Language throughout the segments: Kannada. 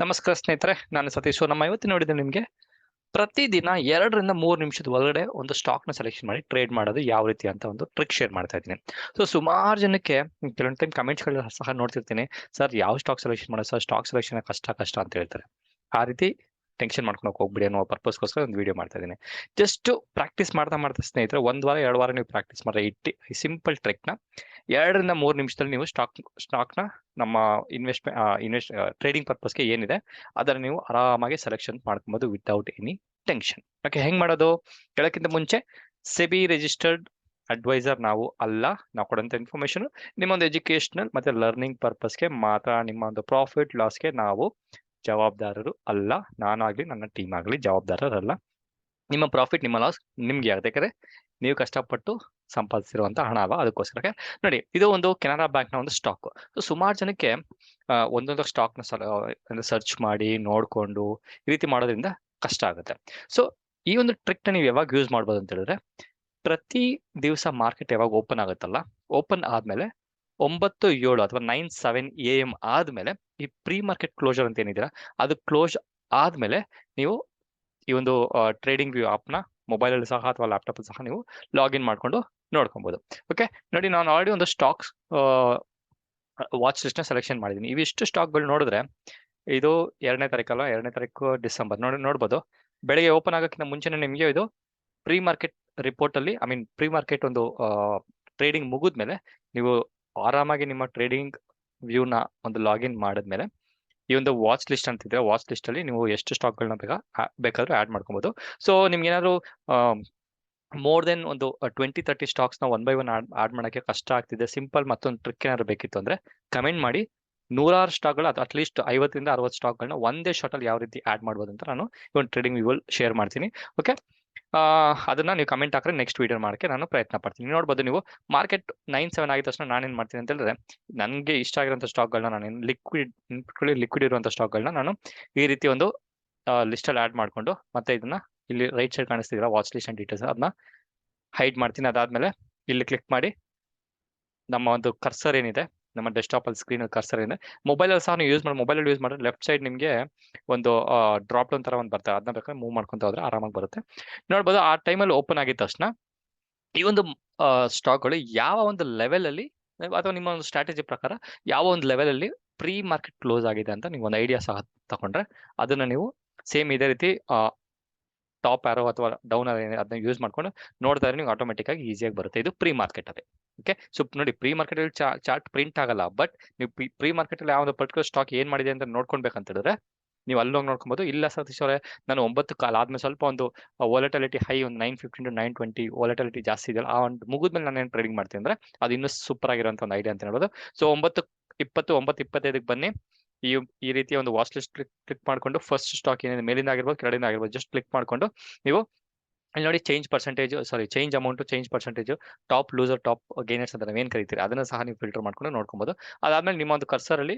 ನಮಸ್ಕಾರ ಸ್ನೇಹಿತರೆ, ನಾನು ಸತೀಶ್. ನಮ್ಮ ಇವತ್ತಿನ ನೋಡಿದ್ರೆ ನಿಮಗೆ ಪ್ರತಿದಿನ 2 ರಿಂದ 3 ನಿಮಿಷದ ಒಳಗಡೆ ಒಂದು ಸ್ಟಾಕ್ ನ ಸೆಲೆಕ್ಷನ್ ಮಾಡಿ ಟ್ರೇಡ್ ಮಾಡೋದು ಯಾವ ರೀತಿ ಅಂತ ಒಂದು ಟ್ರಿಕ್ ಶೇರ್ ಮಾಡ್ತಾ ಇದ್ದೀನಿ. ಸೊ ಸುಮಾರು ಜನಕ್ಕೆ ಕೆಲವೊಂದು ಟೈಮ್ ಕಮೆಂಟ್ಸ್ ಗಳು ಸಹ ನೋಡ್ತಿರ್ತೀನಿ, ಸರ್ ಯಾವ ಸ್ಟಾಕ್ ಸೆಲೆಕ್ಷನ್ ಮಾಡೋದು ಸರ್, ಸ್ಟಾಕ್ ಸೆಲೆಕ್ಷನ್ ಕಷ್ಟ ಅಂತ ಹೇಳ್ತಾರೆ. ಆ ರೀತಿ ಟೆನ್ಷನ್ ಮಾಡ್ಕೊಂಡು ಹೋಗ್ಬಿಡಿ ಅನ್ನೋ ಪರ್ಪಸ್ಗೋಸ್ಕರ ಒಂದು ವಿಡಿಯೋ ಮಾಡ್ತಾ ಇದ್ದೀನಿ. ಜಸ್ಟ್ ಪ್ರಾಕ್ಟೀಸ್ ಮಾಡ್ತಾ ಸ್ನೇಹಿತರೆ, 1 ವಾರ 2 ವಾರ ನೀವು ಪ್ರಾಕ್ಟೀಸ್ ಮಾಡ್ರೆ ಈ ಸಿಂಪಲ್ ಟ್ರಿಕ್ ನ 2 ರಿಂದ 3 ನಿಮಿಷದಲ್ಲಿ ನೀವು ಸ್ಟಾಕ್ ನ ನಮ್ಮ ಇನ್ವೆಸ್ಟ್ ಟ್ರೇಡಿಂಗ್ ಪರ್ಪಸ್ಗೆ ಏನಿದೆ ಅದನ್ನ ನೀವು ಆರಾಮಾಗಿ ಸೆಲೆಕ್ಷನ್ ಮಾಡ್ಕೊಬಹುದು ವಿತೌಟ್ ಎನಿ ಟೆನ್ಷನ್. ಓಕೆ, ಹೆಂಗ್ ಮಾಡೋದು? ಹೇಳಕ್ಕಿಂತ ಮುಂಚೆ ಸೆಬಿ ರಿಜಿಸ್ಟರ್ಡ್ ಅಡ್ವೈಸರ್ ನಾವು ಅಲ್ಲ. ನಾವು ಕೊಡಂತ ಇನ್ಫಾರ್ಮೇಶನ್ ನಿಮ್ಮೊಂದು ಎಜುಕೇಶನಲ್ ಮತ್ತೆ ಲರ್ನಿಂಗ್ ಪರ್ಪಸ್ಗೆ ಮಾತ್ರ. ನಿಮ್ಮ ಒಂದು ಪ್ರಾಫಿಟ್ ಲಾಸ್ಗೆ ನಾವು ಜವಾಬ್ದಾರರು ಅಲ್ಲ. ನಾನಾಗ್ಲಿ ನನ್ನ ಟೀಮ್ ಆಗ್ಲಿ ಜವಾಬ್ದಾರರಲ್ಲ. ನಿಮ್ಮ ಪ್ರಾಫಿಟ್ ನಿಮ್ಮ ಲಾಸ್ ನಿಮ್ಗೆ ಆಗುತ್ತೆ, ಯಾಕಂದ್ರೆ ನೀವು ಕಷ್ಟಪಟ್ಟು ಸಂಪಾದಿಸಿರುವಂತ ಹಣ ಅಲ್ವಾ, ಅದಕ್ಕೋಸ್ಕರ. ನೋಡಿ, ಇದು ಒಂದು ಕೆನರಾ ಬ್ಯಾಂಕ್ ನ ಒಂದು ಸ್ಟಾಕ್. ಸುಮಾರು ಜನಕ್ಕೆ ಒಂದೊಂದು ಸ್ಟಾಕ್ ನ ಸರ್ಚ್ ಮಾಡಿ ನೋಡ್ಕೊಂಡು ಈ ರೀತಿ ಮಾಡೋದ್ರಿಂದ ಕಷ್ಟ ಆಗುತ್ತೆ. ಸೊ ಈ ಒಂದು ಟ್ರಿಕ್ ನ ನೀವು ಯಾವಾಗ ಯೂಸ್ ಮಾಡ್ಬೋದು ಅಂತ ಹೇಳಿದ್ರೆ, ಪ್ರತಿ ದಿವಸ ಮಾರ್ಕೆಟ್ ಯಾವಾಗ ಓಪನ್ ಆಗುತ್ತಲ್ಲ, ಓಪನ್ ಆದ್ಮೇಲೆ 9:07 ಅಥವಾ 9:07 AM ಆದ್ಮೇಲೆ ಈ ಪ್ರೀ ಮಾರ್ಕೆಟ್ ಕ್ಲೋಸರ್ ಅಂತ ಏನಿದ್ದೀರಾ ಅದು ಕ್ಲೋಸ್ ಆದ್ಮೇಲೆ ನೀವು ಈ ಒಂದು ಟ್ರೇಡಿಂಗ್ ವ್ಯೂ ಆಪ್ ನ ಮೊಬೈಲ್ ಅಲ್ಲಿ ಸಹ ಅಥವಾ ಲ್ಯಾಪ್ಟಾಪ್ ಅಲ್ಲಿ ಸಹ ನೀವು ಲಾಗಿನ್ ಮಾಡ್ಕೊಂಡು ನೋಡ್ಕೊಬಹುದು. ಓಕೆ, ನೋಡಿ, ನಾನು ಆಲ್ರೆಡಿ ಒಂದು ಸ್ಟಾಕ್ಸ್ ವಾಚ್ ಲಿಸ್ಟ್ ನ ಸೆಲೆಕ್ಷನ್ ಮಾಡಿದ್ದೀನಿ. ಇವಿಷ್ಟು ಸ್ಟಾಕ್ ಗಳು ನೋಡಿದ್ರೆ ಇದು 2ನೇ ತಾರೀಕಲ್ಲ, 2ನೇ ತಾರೀಕು ಡಿಸೆಂಬರ್ ನೋಡ್ಬೋದು. ಬೆಳಿಗ್ಗೆ ಓಪನ್ ಆಗೋಕ್ಕಿಂತ ಮುಂಚೆನೆ ನಿಮಗೆ ಇದು ಪ್ರೀ ಮಾರ್ಕೆಟ್ ರಿಪೋರ್ಟ್ ಅಲ್ಲಿ, ಐ ಮೀನ್ ಪ್ರೀ ಮಾರ್ಕೆಟ್ ಒಂದು ಟ್ರೇಡಿಂಗ್ ಮುಗಿದ್ಮೇಲೆ ನೀವು ಆರಾಮಾಗಿ ನಿಮ್ಮ ಟ್ರೇಡಿಂಗ್ ವ್ಯೂ ನ ಒಂದು ಲಾಗಿನ್ ಮಾಡಿದ್ಮೇಲೆ ಈ ಒಂದು ವಾಚ್ ಲಿಸ್ಟ್ ಅಂತಿದ್ರೆ ವಾಚ್ ಲಿಸ್ಟ್ ಅಲ್ಲಿ ನೀವು ಎಷ್ಟು ಸ್ಟಾಕ್ ಗಳನ್ನ ಬೇಕಾದ್ರೂ ಆಡ್ ಮಾಡ್ಕೊಬಹುದು. ಸೊ ನಿಮ್ಗೆ ಏನಾದ್ರು ಮೋರ್ ದೆನ್ ಒಂದು 20-30 ಸ್ಟಾಕ್ಸ್ ನ 1 by 1 ಆಡ್ ಮಾಡಕ್ಕೆ ಕಷ್ಟ ಆಗ್ತಿದೆ, ಸಿಂಪಲ್ ಮತ್ತೊಂದು ಟ್ರಿಕ್ ಏನಾದ್ರು ಬೇಕಿತ್ತು ಅಂದ್ರೆ ಕಮೆಂಟ್ ಮಾಡಿ. 100 ಸ್ಟಾಕ್ ಗಳು ಅಥವಾ ಅಟ್ಲೀಸ್ಟ್ 50 ರಿಂದ 60 ಸ್ಟಾಕ್ ಗಳನ್ನ ಒಂದೇ ಶಾಟ್ ಅಲ್ಲಿ ಯಾವ ರೀತಿ ಆಡ್ ಮಾಡ್ಬೋದು ಅಂತ ನಾನು ಈ ಒಂದು ಟ್ರೇಡಿಂಗ್ ವ್ಯೂ ಶೇರ್ ಮಾಡ್ತೀನಿ. ಓಕೆ, ಅದನ್ನ ನೀವು ಕಮೆಂಟ್ ಹಾಕ್ರೆ ನೆಕ್ಸ್ಟ್ ವಿಡಿಯೋ ಮಾಡಕ್ಕೆ ನಾನು ಪ್ರಯತ್ನ ಪಡ್ತೀನಿ. ನೋಡ್ಬೋದು ನೀವು, ಮಾರ್ಕೆಟ್ 9:07 ಆಗಿದ ತಕ್ಷಣ ನಾನೇನ್ ಮಾಡ್ತೀನಿ ಅಂತ ಹೇಳಿದ್ರೆ, ನನಗೆ ಇಷ್ಟ ಆಗಿರುವಂತ ಸ್ಟಾಕ್ ಗಳನ್ನ ನಾನು ಲಿಕ್ವಿಡ್ ಇರುವಂತ ಸ್ಟಾಕ್ ಗಳನ್ನ ನಾನು ಈ ರೀತಿ ಒಂದು ಲಿಸ್ಟ್ ಅಲ್ಲಿ ಆಡ್ ಮಾಡ್ಕೊಂಡು ಮತ್ತೆ ಇದನ್ನ ಇಲ್ಲಿ ರೈಟ್ ಸೈಡ್ ಕಾಣಿಸ್ತಿದ್ದೀರಾ ವಾಚ್ ಲಿಸ್ಟ್ ಅಂಡ್ ಡೀಟೇಲ್ಸ್, ಅದನ್ನ ಹೈಡ್ ಮಾಡ್ತೀನಿ. ಅದಾದ್ಮೇಲೆ ಇಲ್ಲಿ ಕ್ಲಿಕ್ ಮಾಡಿ ನಮ್ಮ ಒಂದು ಕರ್ಸರ್ ಏನಿದೆ, ನಮ್ಮ ಡೆಸ್ಕ್ಟಾಪ್ ಅಲ್ಲಿ ಸ್ಕ್ರೀನ್ ಕರ್ಸರ್ ಏನಿದೆ, ಮೊಬೈಲ್ ಅಲ್ಲಿ ಸಹ ನೀವು ಮೊಬೈಲ್ ಯೂಸ್ ಮಾಡಿದ್ರೆ ಲೆಫ್ಟ್ ಸೈಡ್ ನಿಮಗೆ ಒಂದು ಡ್ರಾಪ್ ಡೌನ್ ತರ ಒಂದು ಬರ್ತದೆ, ಅದನ್ನ ಬೇಕಾದ್ರೆ ಮೂವ್ ಮಾಡ್ಕೊಂತ ಹೋದ್ರೆ ಆರಾಮಾಗಿ ಬರುತ್ತೆ. ನೋಡ್ಬೋದು, ಆ ಟೈಮಲ್ಲಿ ಓಪನ್ ಆಗಿದ ತಕ್ಷಣ ಈ ಒಂದು ಸ್ಟಾಕ್ಗಳು ಯಾವ ಒಂದು ಲೆವೆಲ್ ಅಲ್ಲಿ ಅಥವಾ ನಿಮ್ಮ ಒಂದು ಸ್ಟ್ರಾಟಜಿ ಪ್ರಕಾರ ಯಾವ ಒಂದು ಲೆವೆಲ್ ಅಲ್ಲಿ ಪ್ರೀ ಮಾರ್ಕೆಟ್ ಕ್ಲೋಸ್ ಆಗಿದೆ ಅಂತ ನೀವು ಒಂದು ಐಡಿಯಾ ಸಹ ತಗೊಂಡ್ರೆ ಅದನ್ನ ನೀವು ಸೇಮ್ ಇದೇ ರೀತಿ ಟಾಪ್ ಆರೋ ಅಥವಾ ಡೌನ್ ಆರೋ ಅದನ್ನ ಯೂಸ್ ಮಾಡ್ಕೊಂಡು ನೋಡ್ತಾ ಇದ್ರೆ ನೀವು ಆಟೋಮೆಟಿಕ್ ಆಗಿ ಈಸಿಯಾಗಿ ಬರುತ್ತೆ. ಇದು ಪ್ರೀ ಮಾರ್ಕೆಟ್ ಅಲ್ಲಿ. ಓಕೆ, ಸೊ ನೋಡಿ, ಪ್ರೀ ಮಾರ್ಕೆಟ್ ಅಲ್ಲಿ ಚಾರ್ಟ್ ಪ್ರಿಂಟ್ ಆಗಲ್ಲ, ಬಟ್ ನೀವು ಪ್ರೀ ಮಾರ್ಕೆಟ್ ಅಲ್ಲಿ ಯಾವ ಒಂದು ಪರ್ಟಿಕ್ಯುಲರ್ ಸ್ಟಾಕ್ ಏನ್ ಮಾಡಿದೆ ಅಂತ ನೋಡ್ಕೊಳ್ಬೇಕಂತ ಹೇಳಿದ್ರೆ ನೀವು ಅಲ್ಲೋಗಿ ನೋಡ್ಕೊಬಹುದು. ಇಲ್ಲ ಸತೀಶ್ ಅವರೇ, ನಾನು 9 ಕಾಲ ಆದ್ಮೇಲೆ ಸ್ವಲ್ಪ ಒಂದು ವಾಲಟಿಲಿಟಿ ಹೈ ಒಂದು 9:15 to 9:20 ವಾಲಟಿಲಿಟಿ ಜಾಸ್ತಿ ಇದೆಯಲ್ಲ, ಆ ಒಂದು ಮುಗಿದ್ಮೇಲೆ ನಾನು ಏನು ಟ್ರೇಡಿಂಗ್ ಮಾಡ್ತೀನಿ ಅಂದ್ರೆ ಅದು ಇನ್ನೂ ಸೂಪರ್ ಆಗಿರುವಂತ ಒಂದು ಐಡಿಯಾ ಅಂತ ಹೇಳ್ಬೋದು. ಸೊ 9:20 9:25 ಬನ್ನಿ. ಈ ರೀತಿಯ ಒಂದು ವಾಚ್ ಲಿಸ್ಟ್ ಕ್ಲಿಕ್ ಮಾಡ್ಕೊಂಡು ಫಸ್ಟ್ ಸ್ಟಾಕ್ ಏನಿದೆ ಮೇಲಿಂದ ಆಗಿರ್ಬೋದು ಕೆಳಗಿಂದ ಆಗಿರ್ಬೋದು ಜಸ್ಟ್ ಕ್ಲಿಕ್ ಮಾಡ್ಕೊಂಡು ನೀವು ಇಲ್ಲಿ ನೋಡಿ change amount, change percentage, top loser, top gainers ಅಂತ ನಾವೇನ್ ಕರಿತೀರಿ ಅದನ್ನ ಸಹ ನೀವು ಫಿಲ್ಟರ್ ಮಾಡ್ಕೊಂಡು ನೋಡ್ಕೊಬಹುದು. ಅದಾದ್ಮೇಲೆ ನಿಮ್ಮ ಒಂದು ಕರ್ಸರ್ ಅಲ್ಲಿ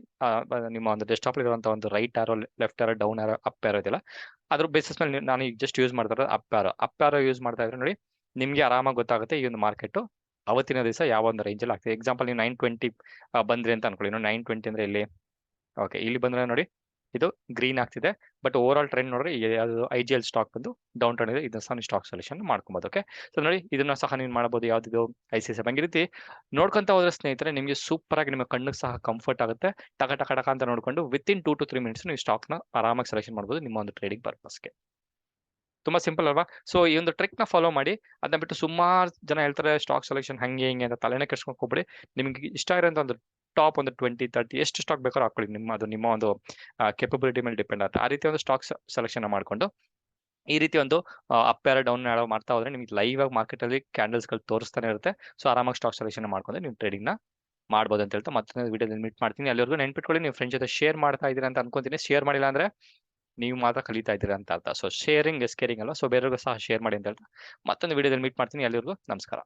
ನಿಮ್ಮ ಒಂದು ಡೆಸ್ಕ್ಟಾಪ್ ಇರುವಂತ ಒಂದು right arrow, left arrow, down arrow, up arrow ಇದೆಯಲ್ಲ, ಅದ್ರ ಬೇಸಿಸ್ ಮೇಲೆ ನಾನು ಈಗ ಜಸ್ಟ್ ಯೂಸ್ ಮಾಡ್ತಾ ಇರೋದು ಅಪ್ ಆರೋ ಯೂಸ್ ಮಾಡ್ತಾ ಇದ್ರೆ ನೋಡಿ ನಿಮ್ಗೆ ಆರಾಮಾಗಿ ಗೊತ್ತಾಗುತ್ತೆ ಈ ಒಂದು ಮಾರ್ಕೆಟ್ ಅವತ್ತಿನ ದಿವಸ ಯಾವ ಒಂದು ರೇಂಜ್ ಅಲ್ಲಿ ಆಗ್ತದೆ. ಎಕ್ಸಾಂಪಲ್ ನೀವು 9:20 ಬಂದ್ರಿ ಅಂತ ಅನ್ಕೊಳ್ಳಿ. 9:20 ಅಂದ್ರೆ ಇಲ್ಲಿ, ಓಕೆ, ಇಲ್ಲಿ ಬಂದ್ರೆ ನೋಡಿ ಇದು ಗ್ರೀನ್ ಆಗ್ತಿದೆ, ಬಟ್ ಓವರ್ ಆಲ್ ಟ್ರೆಂಡ್ ನೋಡ್ರಿ ಯಾವುದು IGL ಸ್ಟಾಕ್ ಬಂದು ಡೌನ್ ಟರ್ನ್ ಇದೆ. ಇದನ್ನ ಸಹ ಸ್ಟಾಕ್ ಸೊಲ್ಯೂಷನ್ ಮಾಡ್ಕೊಬಹುದು. ಓಕೆ, ಸೊ ನೋಡಿ, ಇದನ್ನ ಸಹ ನೀವು ಮಾಡಬಹುದು. ಯಾವ್ದು ICICI ಬ್ಯಾಂಕ್. ಈ ರೀತಿ ನೋಡ್ಕೊಂತ ಹೋದ್ರೆ ಸ್ನೇಹಿತರೆ ನಿಮಗೆ ಸೂಪರ್ ಆಗಿ ನಿಮ್ಮ ಕಣ್ಣಿಗೆ ಸಹ ಕಂಫರ್ಟ್ ಆಗುತ್ತೆ. ಟಕ ಅಂತ ನೋಡ್ಕೊಂಡು ವಿತಿನ್ 2 to 3 ಮಿನಿಟ್ಸ್ ನೀವು ಸ್ಟಾಕ್ ನ ಆರಾಮಾಗಿ ಸೆಲೆಕ್ಷನ್ ಮಾಡಬಹುದು ನಿಮ್ಮ ಒಂದು ಟ್ರೇಡಿಂಗ್ ಪರ್ಪಸ್ಗೆ. ತುಂಬಾ ಸಿಂಪಲ್ ಅಲ್ವಾ? ಸೊ ಈ ಒಂದು ಟ್ರಿಕ್ ನ ಫಾಲೋ ಮಾಡಿ. ಅದನ್ನ ಬಿಟ್ಟು ಸುಮಾರು ಜನ ಹೇಳ್ತಾರೆ ಸ್ಟಾಕ್ ಸೆಲೆಕ್ಷನ್ ಹಂಗೆ ಹಿಂಗೆ ಅಂತ ತಲೆನೇ ಕೆಡ್ಸ್ಕೊಂಡ್ ಹೋಗ್ಬಿಡಿ. ನಿಮ್ಗೆ ಇಷ್ಟ ಆಗಿರೋಂಥ ಒಂದು ಟಾಪ್ ಒಂದು 20-30 ಎಷ್ಟು ಸ್ಟಾಕ್ ಬೇಕಾದ್ರೂ ಹಾಕೊಳ್ಳಿ. ನಿಮ್ಮ ಒಂದು ಕೆಪಬಿಲಿಟಿ ಮೇಲೆ ಡಿಪೆಂಡ್ ಆಗುತ್ತೆ. ಆ ರೀತಿ ಒಂದು ಸ್ಟಾಕ್ ಸೆಲೆಕ್ಷನ್ ಮಾಡ್ಕೊಂಡು ಈ ರೀತಿ ಒಂದು ಅಪ್ ಆರೋ ಡೌನ್ ಆರೋ ಮಾಡ್ತಾ ಹೋದ್ರೆ ನಿಮ್ಗೆ ಲೈವ್ ಆಗಿ ಮಾರ್ಕೆಟ್ ಅಲ್ಲಿ ಕ್ಯಾಂಡಲ್ಸ್ ಗಳು ತೋರಿಸ್ತಾನೆ ಇರುತ್ತೆ. ಸೊ ಆರಾಮಾಗಿ ಸ್ಟಾಕ್ ಸೆಲೆಕ್ಷನ್ ಮಾಡ್ಕೊಂಡು ನೀವು ಟ್ರೇಡಿಂಗ್ ನ ಮಾಡ್ಬೋದು ಅಂತ ಹೇಳ್ತಾ ಮತ್ತೊಂದು ವಿಡಿಯೋದಲ್ಲಿ ಮೀಟ್ ಮಾಡ್ತೀನಿ. ಅಲ್ಲಿವರೆಗೂ ನೆನ್ಪಿಟ್ಕೊಳ್ಳಿ, ನೀವು ಫ್ರೆಂಡ್ಸ್ ಜೊತೆ ಶೇರ್ ಮಾಡ್ತಾ ಇದ್ದೀರಾ ಅಂತ ಅನ್ಕೊಂತೀನಿ. ಶೇರ್ ಮಾಡಿಲ್ಲ ಅಂದ್ರೆ ನೀವು ಮಾತ್ರ ಕಲಿತಾ ಇದ್ದೀರಾ ಅಂತ ಅರ್ಥ. ಸೊ ಶೇರಿಂಗ್ ಇಸ್ ಕೇರಿಂಗ್ ಅಲ್ವಾ? ಸೊ ಬೇರೆಯವ್ರಿಗೂ ಸಹ ಶೇರ್ ಮಾಡಿ ಅಂತ ಹೇಳ್ತಾ ಮತ್ತೊಂದು ವಿಡಿಯೋದಲ್ಲಿ ಮೀಟ್ ಮಾಡ್ತೀನಿ. ಅಲ್ಲಿವರೆಗೂ ನಮಸ್ಕಾರ.